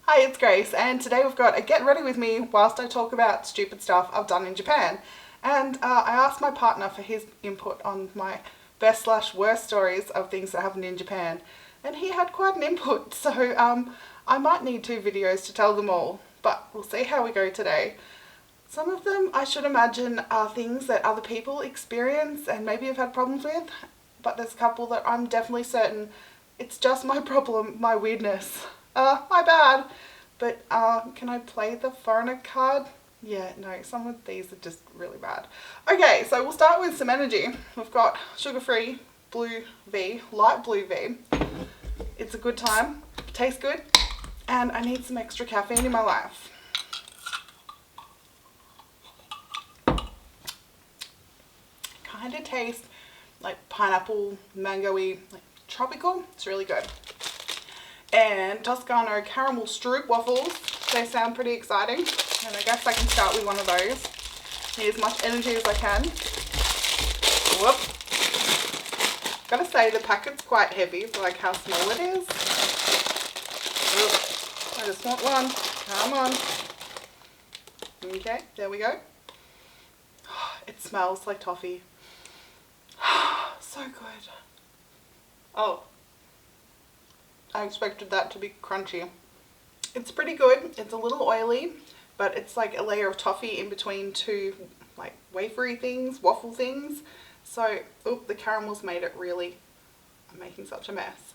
Hi, it's Grace, and today we've got a get ready with me whilst I talk about stupid stuff I've done in Japan. And I asked my partner for his input on my best/worst stories of things that happened in Japan, and he had quite an input, so I might need 2 videos to tell them all, but we'll see how we go today. Some of them, I should imagine, are things that other people experience and maybe have had problems with, but there's a couple that I'm definitely certain it's just my problem, my weirdness. My bad. But can I play the foreigner card? Yeah, no, some of these are just really bad. Okay, so we'll start with some energy. We've got sugar-free blue V, light blue V. It's a good time, tastes good, and I need some extra caffeine in my life. Kind of tastes like pineapple, mango-y, like tropical. It's really good. And Toscano caramel Stroopwafels. They sound pretty exciting, and I guess I can start with one of those. Need as much energy as I can. Whoop. Gotta say the packet's quite heavy for like how small it is. Whoop. I just want one. Come on. Okay, there we go. It smells like toffee. So good. Oh. I expected that to be crunchy. It's pretty good. It's a little oily, but it's like a layer of toffee in between 2 like wafery things, waffle things. So, the caramel's made it really, I'm making such a mess.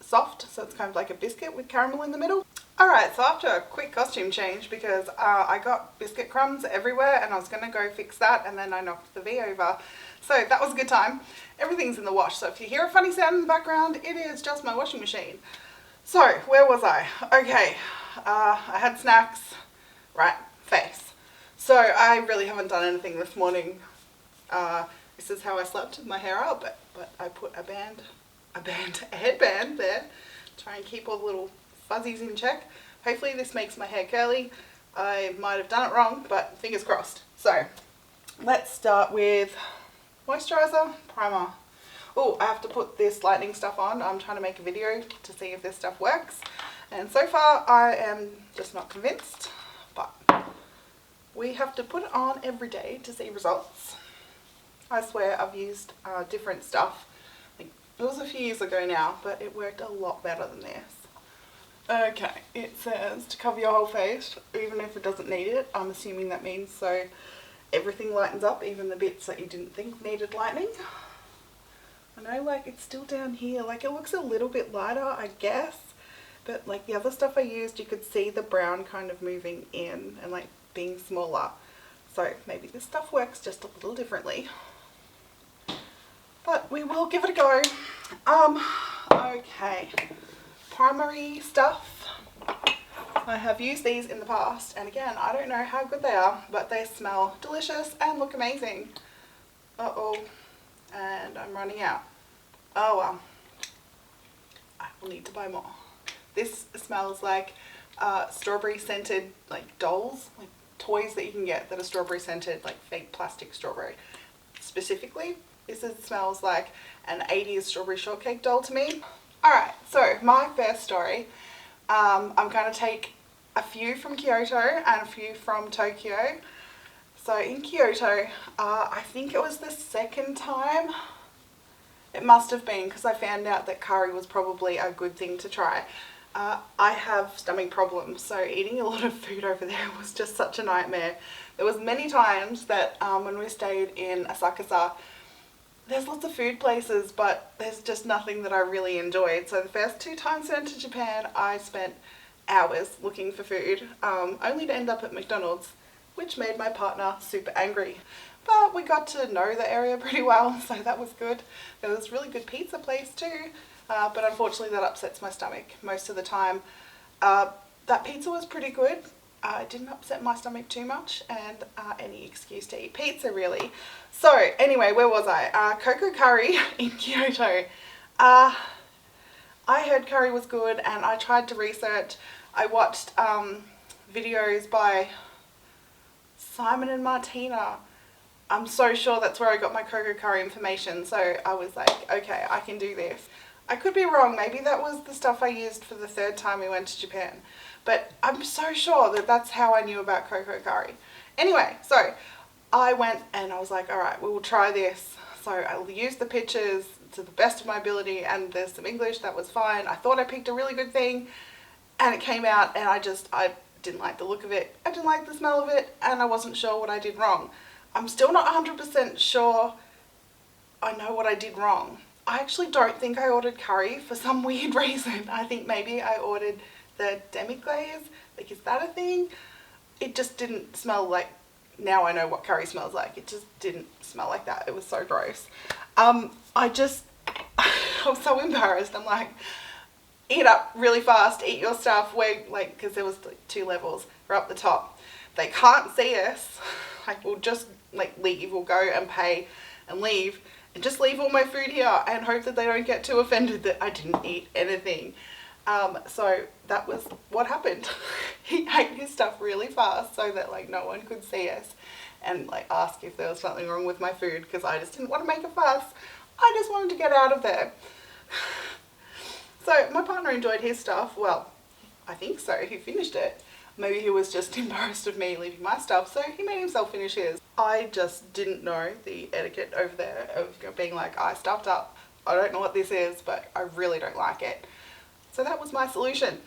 Soft, so it's kind of like a biscuit with caramel in the middle. Alright, so after a quick costume change, because I got biscuit crumbs everywhere and I was going to go fix that, and then I knocked the V over. So that was a good time. Everything's in the wash, so if you hear a funny sound in the background, it is just my washing machine. So, where was I? Okay, I had snacks, right, face. So I really haven't done anything this morning. This is how I slept with my hair up, but I put a headband there, try and keep all the little fuzzies in check. Hopefully this makes my hair curly. I might have done it wrong, but fingers crossed. So let's start with moisturizer, primer. Oh, I have to put this lightning stuff on. I'm trying to make a video to see if this stuff works, and so far I am just not convinced, but we have to put it on every day to see results. I swear I've used different stuff. It was a few years ago now, but it worked a lot better than this. Okay, it says to cover your whole face, even if it doesn't need it. I'm assuming that means so everything lightens up, even the bits that you didn't think needed lightening. I know, like, it's still down here. Like, it looks a little bit lighter, I guess. But, like, the other stuff I used, you could see the brown kind of moving in and, like, being smaller. So, maybe this stuff works just a little differently. But we will give it a go. Okay. Primary stuff. I have used these in the past, and again, I don't know how good they are, but they smell delicious and look amazing. Uh-oh. And I'm running out. Oh well. I will need to buy more. This smells like strawberry scented, like, dolls, like toys that you can get that are strawberry scented, like fake plastic strawberry. Specifically, this smells like an 80s strawberry shortcake doll to me. Alright, so my first story, I'm going to take a few from Kyoto and a few from Tokyo. So in Kyoto, I think it was the second time, it must have been, because I found out that curry was probably a good thing to try. I have stomach problems, so eating a lot of food over there was just such a nightmare. There was many times that when we stayed in Asakusa, there's lots of food places, but there's just nothing that I really enjoyed. So the first 2 times I went to Japan, I spent hours looking for food, only to end up at McDonald's, which made my partner super angry. But we got to know the area pretty well, so that was good. There was a really good pizza place too, but unfortunately that upsets my stomach most of the time. That pizza was pretty good. It didn't upset my stomach too much, and any excuse to eat pizza really. So anyway, where was I? Coco curry in Kyoto. I heard curry was good, and I tried to research. I watched videos by Simon and Martina. I'm so sure that's where I got my Coco curry information, so I was like, okay, I can do this. I could be wrong. Maybe that was the stuff I used for the 3rd time we went to Japan. But I'm so sure that that's how I knew about Coco curry. Anyway, so I went and I was like, all right, we will try this. So I used the pictures to the best of my ability, and there's some English, that was fine. I thought I picked a really good thing, and it came out, and I didn't like the look of it. I didn't like the smell of it, and I wasn't sure what I did wrong. I'm still not 100% sure I know what I did wrong. I actually don't think I ordered curry for some weird reason. I think maybe I ordered the demi-glaze. Like, is that a thing? It just didn't smell like, now I know what curry smells like. It just didn't smell like that. It was so gross. I was so embarrassed. I'm like, eat up really fast, eat your stuff. Because there was like 2 levels. We're up the top. They can't see us. Like, we'll just like leave. We'll go and pay and leave. And just leave all my food here and hope that they don't get too offended that I didn't eat anything. So that was what happened. He ate his stuff really fast so that like no one could see us and like ask if there was something wrong with my food, because I just didn't want to make a fuss. I just wanted to get out of there. So my partner enjoyed his stuff. Well, I think so. He finished it. Maybe he was just embarrassed of me leaving my stuff, so he made himself finish his. I just didn't know the etiquette over there of being like, I stuffed up. I don't know what this is, but I really don't like it. So that was my solution.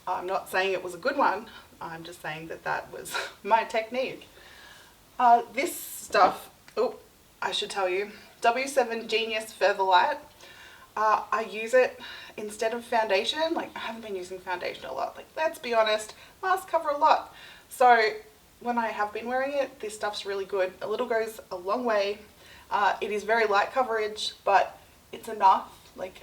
I'm not saying it was a good one. I'm just saying that that was my technique. This stuff, oh, I should tell you, W7 Genius Featherlight. I use it instead of foundation. Like, I haven't been using foundation a lot. Like, let's be honest, masks cover a lot. So when I have been wearing it, this stuff's really good. A little goes a long way. It is very light coverage, but it's enough like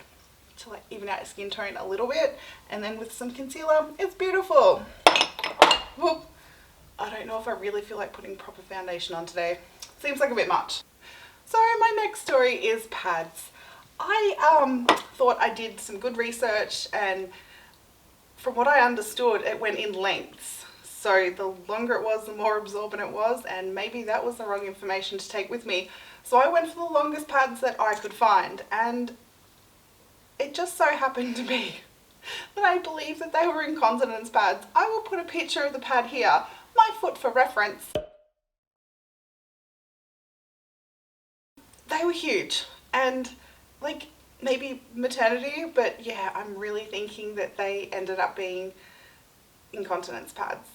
to like even out your skin tone a little bit. And then with some concealer, it's beautiful. Whoop. I don't know if I really feel like putting proper foundation on today. Seems like a bit much. So my next story is pads. I thought I did some good research, and from what I understood, it went in lengths. So the longer it was, the more absorbent it was, and maybe that was the wrong information to take with me. So I went for the longest pads that I could find, and it just so happened to be that I believe that they were Incontinence pads. I will put a picture of the pad here, my foot for reference. They were huge, and like maybe maternity, but yeah, I'm really thinking that they ended up being Incontinence pads.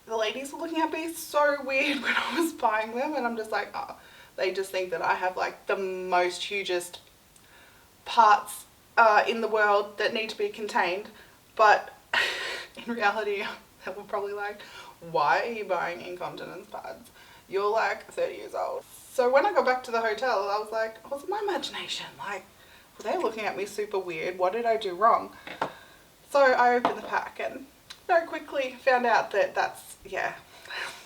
The ladies were looking at me so weird when I was buying them, and I'm just like, oh, they just think that I have like the most hugest parts in the world that need to be contained. But in reality, they were probably like, why are you buying Incontinence pads? You're like 30 years old. So when I got back to the hotel, I was like, was it my imagination? Like, were they looking at me super weird? What did I do wrong? So I opened the pack and very quickly found out that that's, yeah,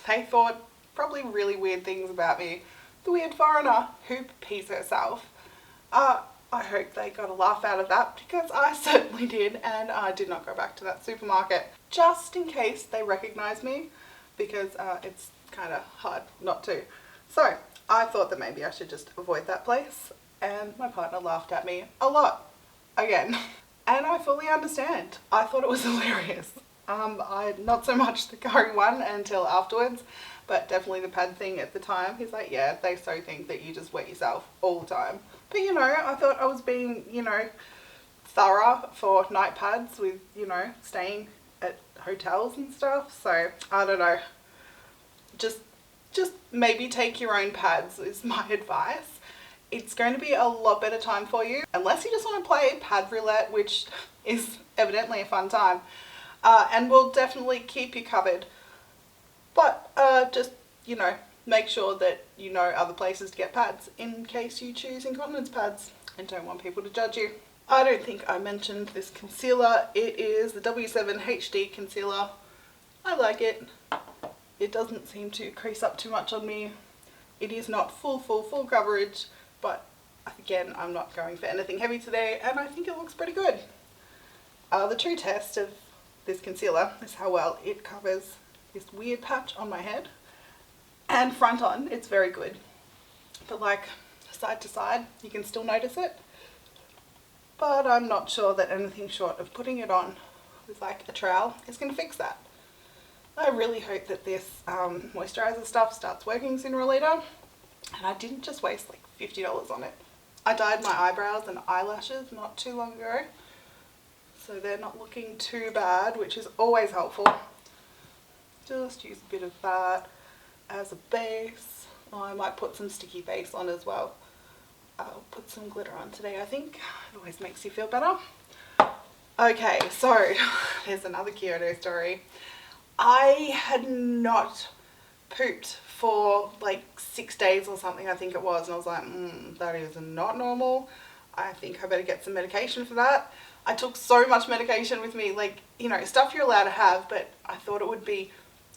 they thought probably really weird things about me. The weird foreigner who pees herself. I hope they got a laugh out of that, because I certainly did, and I did not go back to that supermarket just in case they recognize me, because it's kind of hard not to. So I thought that maybe I should just avoid that place, and my partner laughed at me a lot again. And I fully understand. I thought it was hilarious. Not so much the curry one until afterwards, but definitely the pad thing at the time. He's like, yeah, they so think that you just wet yourself all the time. But you know, I thought I was being, you know, thorough for night pads with, you know, staying at hotels and stuff. So I don't know. Just maybe take your own pads is my advice. It's going to be a lot better time for you, unless you just want to play pad roulette, which is evidently a fun time, and will definitely keep you covered. But just, you know, make sure that you know other places to get pads in case you choose Incontinence pads and don't want people to judge you. I don't think I mentioned this concealer. It is the W7 HD concealer. I like it. It doesn't seem to crease up too much on me. It is not full coverage, but again, I'm not going for anything heavy today, and I think it looks pretty good. The true test of this concealer is how well it covers this weird patch on my head. And front on, it's very good. But like side to side, you can still notice it. but I'm not sure that anything short of putting it on with like a trowel is going to fix that. I really hope that this moisturizer stuff starts working sooner or later, and I didn't just waste like $50 on it. I dyed my eyebrows and eyelashes not too long ago, so they're not looking too bad, which is always helpful. Just use a bit of that as a base. Oh, I might put some sticky base on as well. I'll put some glitter on today, I think. It always makes you feel better. Okay, so here's another Kyoto story. I had not pooped for like 6 days or something, I think it was, and I was like, that is not normal. I think I better get some medication for that. I took so much medication with me, like, you know, stuff you're allowed to have, but I thought it would be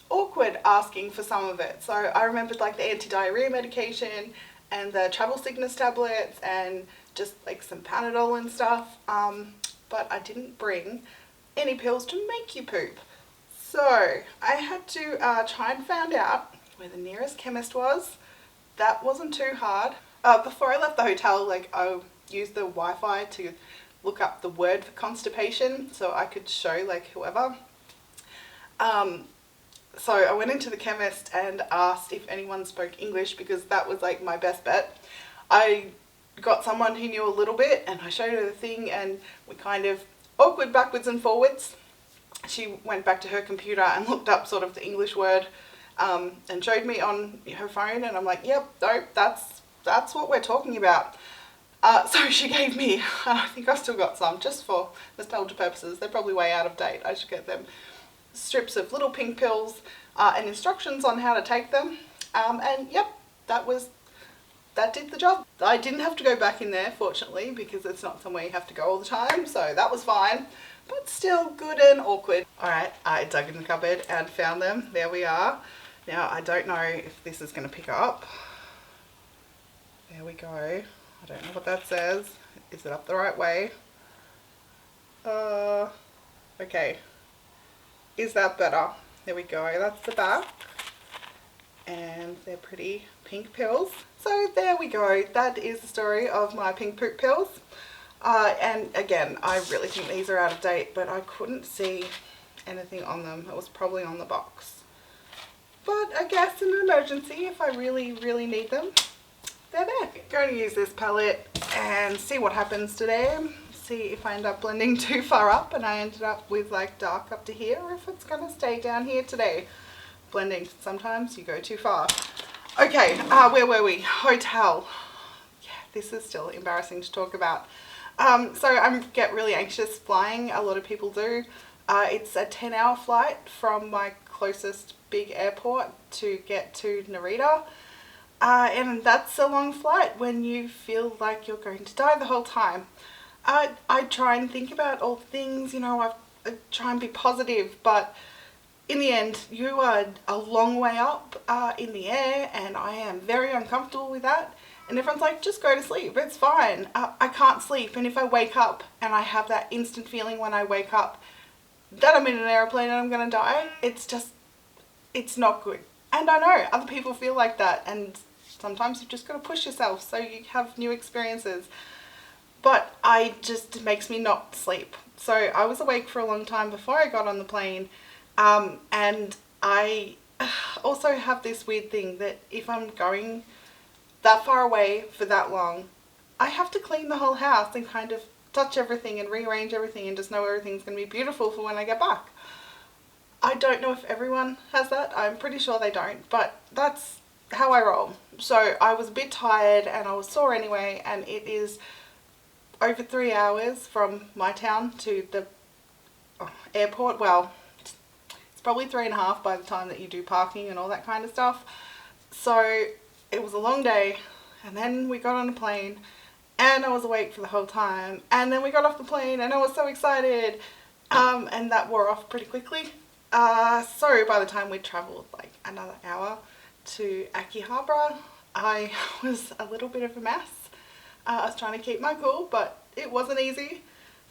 awkward asking for some of it. So I remembered like the anti-diarrhea medication and the travel sickness tablets and just like some Panadol and stuff, but I didn't bring any pills to make you poop. So I had to try and find out where the nearest chemist was. That wasn't too hard. Before I left the hotel, like, I used the Wi-Fi to look up the word for constipation so I could show like whoever. So I went into the chemist and asked if anyone spoke English, because that was like my best bet. I got someone who knew a little bit and I showed her the thing, and we kind of awkward backwards and forwards. She went back to her computer and looked up sort of the English word and showed me on her phone, and I'm like, yep, no, that's what we're talking about. So she gave me, I think I still got some just for nostalgia purposes. They're probably way out of date. I should get them. Strips of little pink pills and instructions on how to take them. And yep, that did the job. I didn't have to go back in there, fortunately, because it's not somewhere you have to go all the time. So that was fine, but still good and awkward. All right, I dug in the cupboard and found them. There we are. Now, I don't know if this is going to pick up. There we go. I don't know what that says. Is it up the right way? Okay. Is that better? There we go. That's the back. And they're pretty pink pills. So there we go. That is the story of my pink poop pills. And again, I really think these are out of date, but I couldn't see anything on them. It was probably on the box. But I guess in an emergency, if I really, really need them, they're there. Going to use this palette and see what happens today. See if I end up blending too far up and I ended up with like dark up to here, or if it's going to stay down here today. Blending, sometimes you go too far. Okay, where were we? Hotel. Yeah, this is still embarrassing to talk about. So I get really anxious flying. A lot of people do. It's a 10-hour flight from my closest big airport to get to Narita. And that's a long flight when you feel like you're going to die the whole time. I try and think about all the things, you know, I try and be positive, but in the end, you are a long way up in the air, and I am very uncomfortable with that. And everyone's like, just go to sleep, it's fine. I can't sleep, and if I wake up and I have that instant feeling when I wake up that I'm in an airplane and I'm going to die, it's not good. And I know other people feel like that, and sometimes you've just got to push yourself so you have new experiences. But it makes me not sleep. So I was awake for a long time before I got on the plane. And I also have this weird thing that if I'm going that far away for that long, I have to clean the whole house and kind of touch everything and rearrange everything and just know everything's going to be beautiful for when I get back. I don't know if everyone has that. I'm pretty sure they don't, but that's how I roll. So I was a bit tired and I was sore anyway, and it is over 3 hours from my town to the airport. Well, it's probably 3.5 by the time that you do parking and all that kind of stuff. So it was a long day, and then we got on a plane and I was awake for the whole time, and then we got off the plane and I was so excited, and that wore off pretty quickly. So by the time we traveled like another hour to Akihabara, I was a little bit of a mess. I was trying to keep my cool, but it wasn't easy.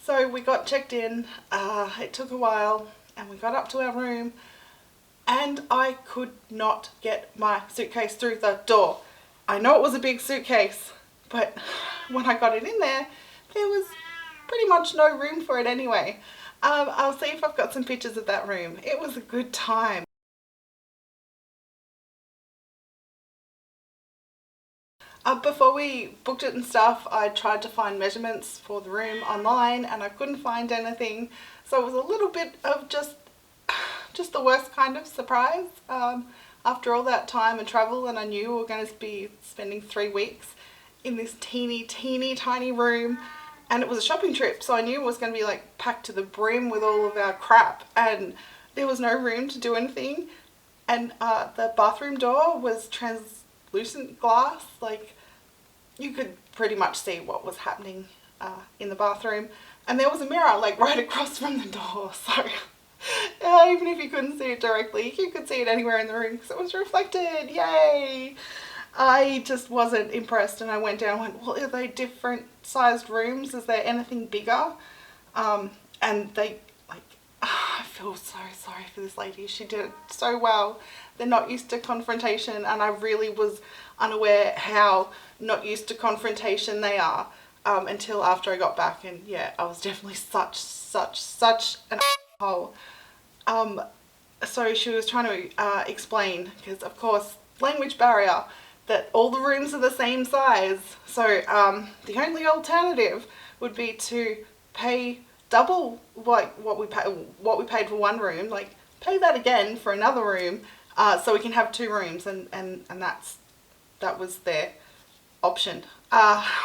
So we got checked in, it took a while, and we got up to our room, and I could not get my suitcase through the door. I know it was a big suitcase, but when I got it in there, there was pretty much no room for it anyway. I'll see if I've got some pictures of that room. It was a good time. Before we booked it and stuff, I tried to find measurements for the room online and I couldn't find anything. So it was a little bit of just the worst kind of surprise. After all that time and travel, and I knew we were going to be spending 3 weeks in this teeny tiny room, and it was a shopping trip, so I knew it was going to be like packed to the brim with all of our crap, and there was no room to do anything. And the bathroom door was translucent glass, like you could pretty much see what was happening in the bathroom, and there was a mirror like right across from the door, so even if you couldn't see it directly, you could see it anywhere in the room because it was reflected. Yay! I just wasn't impressed, and I went down and went, well, are they different sized rooms? Is there anything bigger? And they, like, I feel so sorry for this lady. She did it so well. They're not used to confrontation, and I really was unaware how not used to confrontation they are until after I got back, and yeah, I was definitely such an asshole. So she was trying to explain, because of course language barrier, that all the rooms are the same size. So the only alternative would be to pay double like what we paid for one room, like pay that again for another room, so we can have 2 rooms, and that was their option,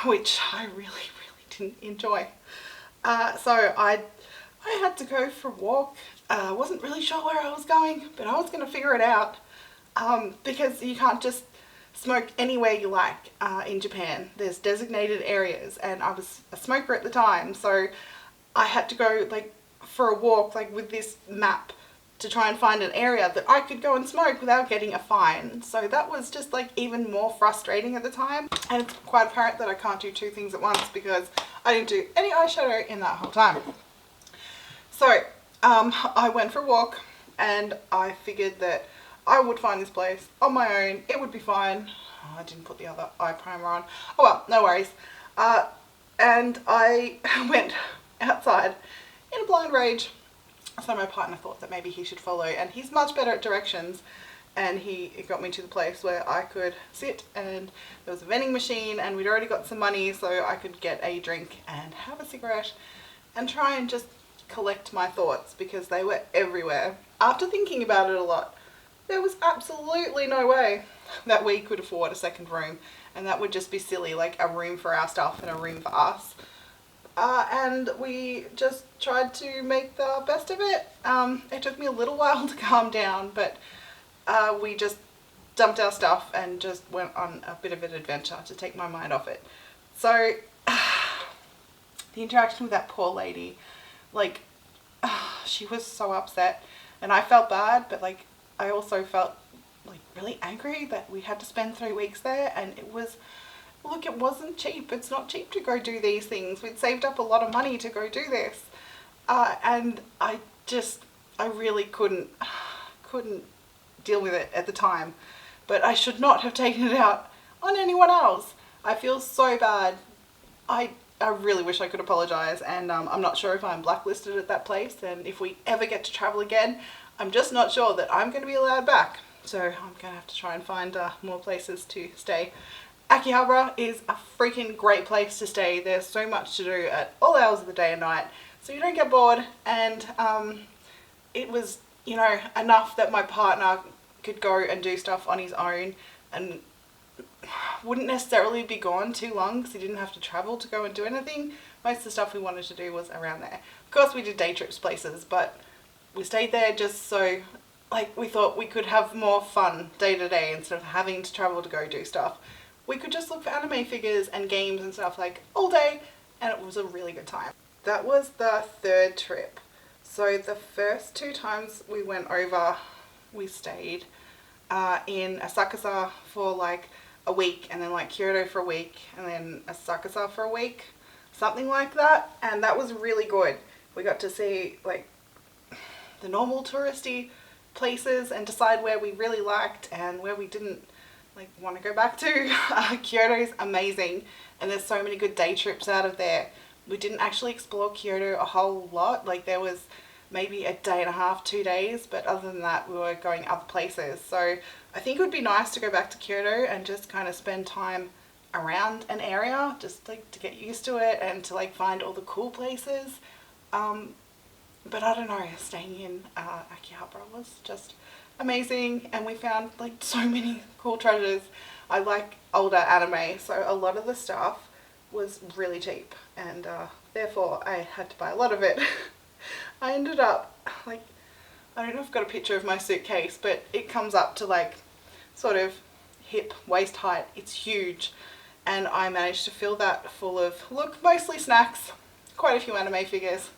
which I really didn't enjoy. So I had to go for a walk. I wasn't really sure where I was going, but I was going to figure it out, because you can't just smoke anywhere you like in Japan. There's designated areas, and I was a smoker at the time, so I had to go like for a walk like with this map to try and find an area that I could go and smoke without getting a fine. So that was just like even more frustrating at the time, and it's quite apparent that I can't do 2 things at once because I didn't do any eyeshadow in that whole time. So I went for a walk, and I figured that I would find this place on my own. It would be fine. Oh, I didn't put the other eye primer on. Oh well, no worries. And I went outside in a blind rage. So my partner thought that maybe he should follow, and he's much better at directions, and he got me to the place where I could sit, and there was a vending machine, and we'd already got some money, so I could get a drink and have a cigarette and try and just collect my thoughts, because they were everywhere. After thinking about it a lot, there was absolutely no way that we could afford a second room, and that would just be silly, like a room for our stuff and a room for us. And we just tried to make the best of it. It took me a little while to calm down, but we just dumped our stuff and just went on a bit of an adventure to take my mind off it. So the interaction with that poor lady, like, she was so upset, and I felt bad, but like I also felt like really angry that we had to spend 3 weeks there, and it was, look, it wasn't cheap. It's not cheap to go do these things. We'd saved up a lot of money to go do this, and I really couldn't deal with it at the time. But I should not have taken it out on anyone else. I feel so bad. I really wish I could apologise, and I'm not sure if I'm blacklisted at that place, and if we ever get to travel again, I'm just not sure that I'm going to be allowed back. So I'm going to have to try and find more places to stay. Akihabara is a freaking great place to stay. There's so much to do at all hours of the day and night, so you don't get bored, and it was, you know, enough that my partner could go and do stuff on his own and wouldn't necessarily be gone too long because he didn't have to travel to go and do anything. Most of the stuff we wanted to do was around there. Of course we did day trips places, but we stayed there just so, like, we thought we could have more fun day to day instead of having to travel to go do stuff. We could just look for anime figures and games and stuff like all day, and it was a really good time. That was the 3rd trip. So the first 2 times we went over, we stayed in Asakusa for like a week, and then like Kyoto for a week, and then Asakusa for a week, something like that, and that was really good. We got to see like the normal touristy places and decide where we really liked and where we didn't like want to go back to. Kyoto's amazing, and there's so many good day trips out of there, we didn't actually explore Kyoto a whole lot. Like there was maybe a day and a half, 2 days, but other than that we were going other places. So I think it would be nice to go back to Kyoto and just kind of spend time around an area, just like to get used to it and to like find all the cool places. But I don't know, staying in Akihabara was just amazing, and we found like so many cool treasures. I like older anime, so a lot of the stuff was really cheap, and therefore I had to buy a lot of it. I ended up like, I don't know if I've got a picture of my suitcase, but it comes up to like sort of hip waist height. It's huge, and I managed to fill that full of, look, mostly snacks, quite a few anime figures.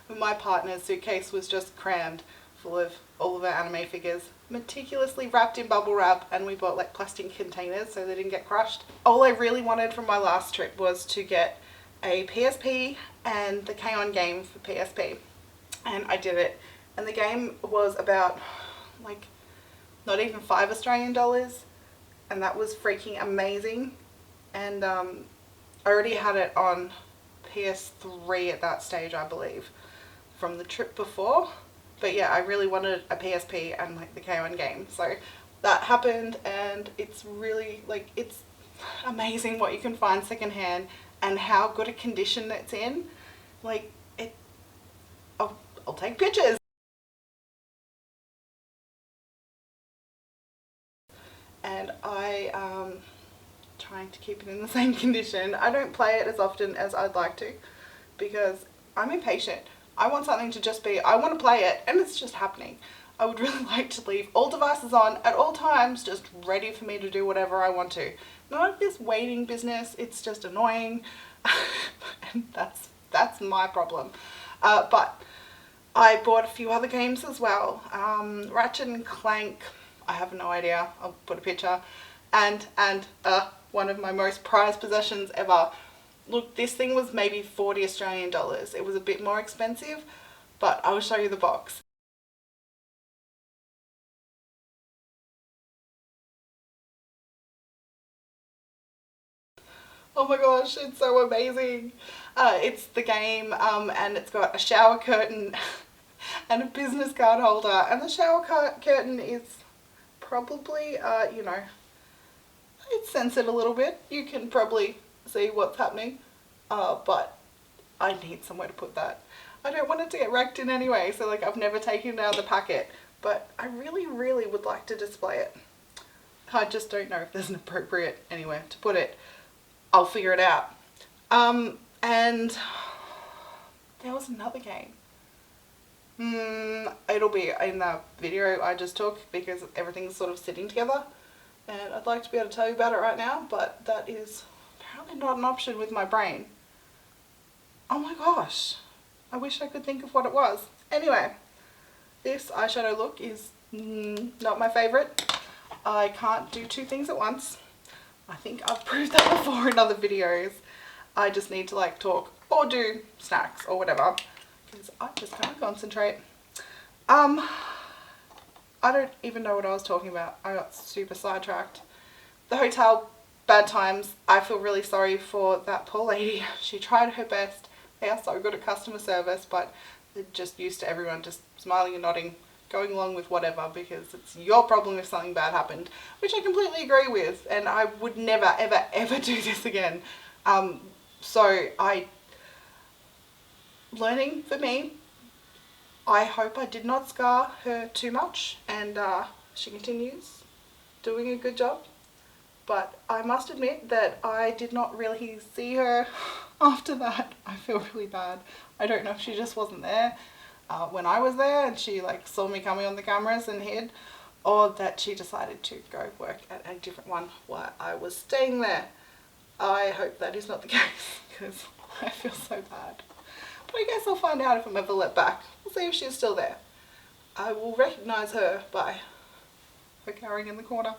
My partner's suitcase was just crammed full of all of our anime figures, meticulously wrapped in bubble wrap, and we bought like plastic containers so they didn't get crushed. All I really wanted from my last trip was to get a PSP and the K-On! Game for PSP, and I did it. And the game was about like not even $5 Australian, and that was freaking amazing. And I already had it on PS3 at that stage, I believe, from the trip before. But yeah, I really wanted a PSP and like the K-On! Game, so that happened, and it's really like, it's amazing what you can find secondhand and how good a condition it's in. Like it, I'll take pictures. And I trying to keep it in the same condition. I don't play it as often as I'd like to because I'm impatient. I want something to just be, I want to play it and it's just happening. I would really like to leave all devices on at all times, just ready for me to do whatever I want to. Not this waiting business, it's just annoying. And that's my problem. But I bought a few other games as well. Ratchet and Clank, I have no idea, I'll put a picture. And one of my most prized possessions ever. Look, this thing was maybe $40 Australian. It was a bit more expensive, but I will show you the box. Oh my gosh, it's so amazing. It's the game, and it's got a shower curtain and a business card holder, and the shower curtain is probably, you know, it's censored a little bit. You can probably see what's happening, but I need somewhere to put that. I don't want it to get wrecked in any way, so like I've never taken it out of the packet, but I really would like to display it. I just don't know if there's an appropriate anywhere to put it. I'll figure it out. And there was another game. It'll be in the video I just took because everything's sort of sitting together, and I'd like to be able to tell you about it right now, but that is apparently not an option with my brain. Oh my gosh, I wish I could think of what it was. Anyway, this eyeshadow look is not my favourite. I can't do two things at once. I think I've proved that before in other videos. I just need to like talk or do snacks or whatever because I just can't concentrate. I don't even know what I was talking about. I got super sidetracked. The hotel, bad times. I feel really sorry for that poor lady. She tried her best. They are so good at customer service, but they're just used to everyone just smiling and nodding, going along with whatever because it's your problem if something bad happened, which I completely agree with, and I would never ever do this again. So learning for me, I hope I did not scar her too much, and she continues doing a good job. But I must admit that I did not really see her after that. I feel really bad. I don't know if she just wasn't there when I was there and she like saw me coming on the cameras and hid, or that she decided to go work at a different one while I was staying there. I hope that is not the case because I feel so bad. But I guess I'll find out if I'm ever let back. We'll see if she's still there. I will recognise her by her cowering in the corner.